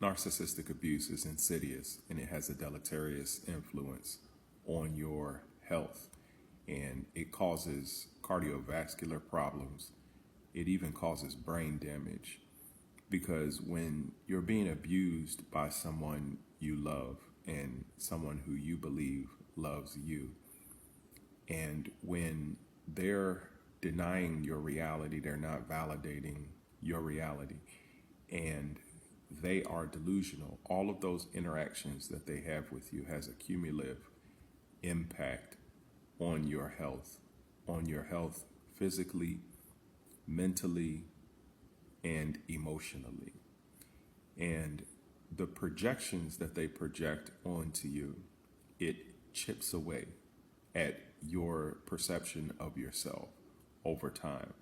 Narcissistic abuse is insidious and it has a deleterious influence on your health, and it causes cardiovascular problems. It even causes brain damage because when you're being abused by someone you love and someone who you believe loves you, and when they're denying your reality, they're not validating your reality, and they are delusional. All of those interactions that they have with you has a cumulative impact on your health physically, mentally, and emotionally. And the projections that they project onto you, it chips away at your perception of yourself over time.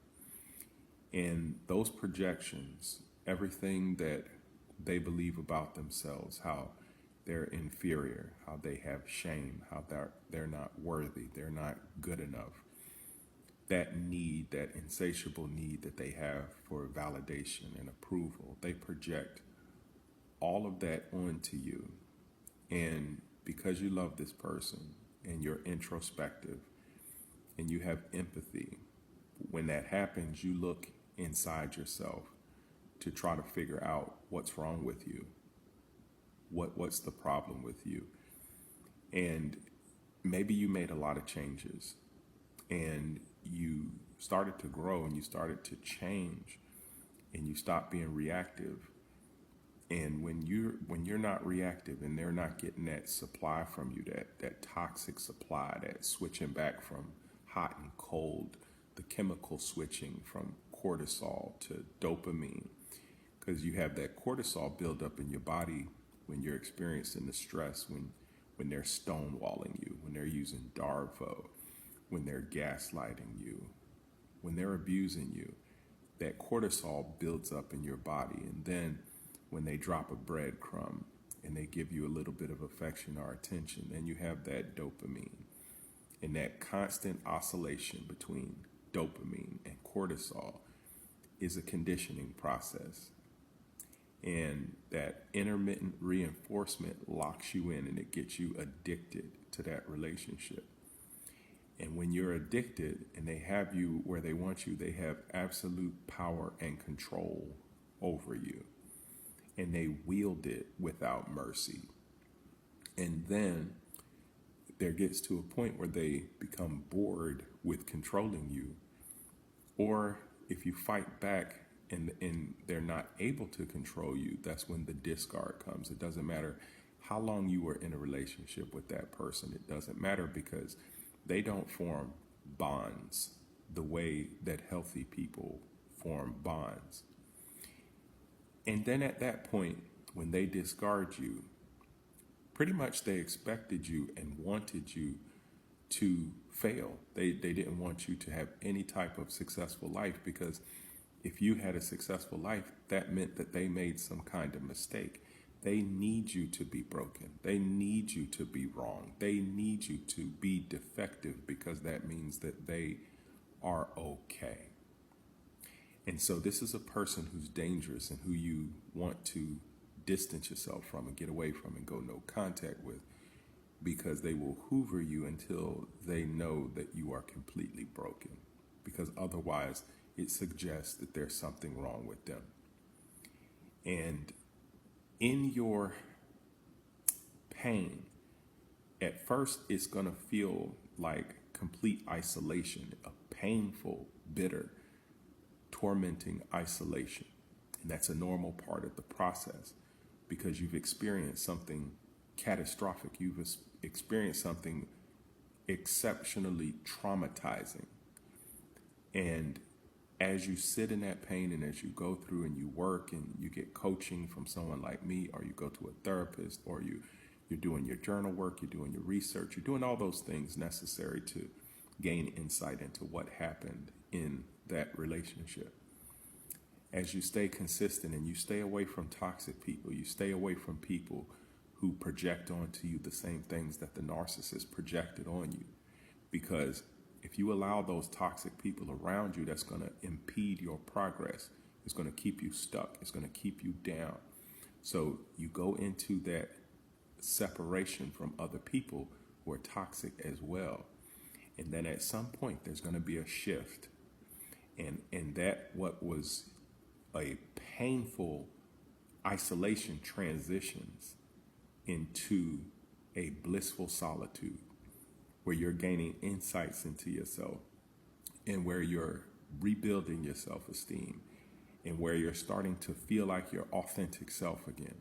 And those projections, everything that they believe about themselves, how they're inferior, how they have shame, how they're not worthy, they're not good enough. That need, that insatiable need that they have for validation and approval, they project all of that onto you. And because you love this person and you're introspective and you have empathy, when that happens, you look inside yourself to try to figure out what's wrong with you. What's the problem with you? And maybe you made a lot of changes and you started to grow and you started to change and you stopped being reactive. And when you're not reactive and they're not getting that supply from you, that toxic supply, that switching back from hot and cold, the chemical switching from cortisol to dopamine, because you have that cortisol buildup in your body when you're experiencing the stress, when they're stonewalling you, when they're using Darvo, when they're gaslighting you, when they're abusing you. That cortisol builds up in your body, and then when they drop a breadcrumb and they give you a little bit of affection or attention, then you have that dopamine. And that constant oscillation between dopamine and cortisol is a conditioning process. And that intermittent reinforcement locks you in and it gets you addicted to that relationship. And when you're addicted and they have you where they want you, they have absolute power and control over you. And they wield it without mercy. And then there gets to a point where they become bored with controlling you. Or if you fight back and they're not able to control you, that's when the discard comes. It doesn't matter how long you were in a relationship with that person. It doesn't matter because they don't form bonds the way that healthy people form bonds. And then at that point, when they discard you, pretty much they expected you and wanted you to fail. They didn't want you to have any type of successful life, because if you had a successful life, that meant that they made some kind of mistake. They need you to be broken. They need you to be wrong. They need you to be defective, because that means that they are okay. And so this is a person who's dangerous and who you want to distance yourself from and get away from and go no contact with, because they will hoover you until they know that you are completely broken, because otherwise it suggests that there's something wrong with them. And in your pain, at first it's going to feel like complete isolation, a painful, bitter, tormenting isolation. And that's a normal part of the process, because you've experienced something catastrophic. You've experienced something exceptionally traumatizing. And as you sit in that pain and as you go through and you work and you get coaching from someone like me, or you go to a therapist, or you're doing your journal work, you're doing your research, you're doing all those things necessary to gain insight into what happened in that relationship. As you stay consistent and you stay away from toxic people, you stay away from people who project onto you the same things that the narcissist projected on you. Because if you allow those toxic people around you, that's going to impede your progress. It's going to keep you stuck. It's going to keep you down. So you go into that separation from other people who are toxic as well. And then at some point, there's going to be a shift. And that what was a painful isolation transitions into a blissful solitude where you're gaining insights into yourself and where you're rebuilding your self-esteem and where you're starting to feel like your authentic self again,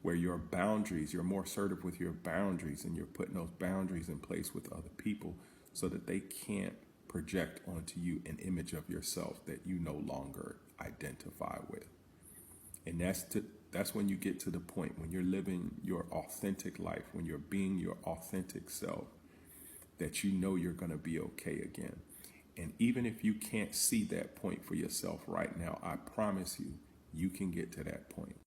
where your boundaries, you're more assertive with your boundaries and you're putting those boundaries in place with other people so that they can't project onto you an image of yourself that you no longer identify with. And that's when you get to the point when you're living your authentic life, when you're being your authentic self, that you know you're going to be okay again. And even if you can't see that point for yourself right now, I promise you, you can get to that point.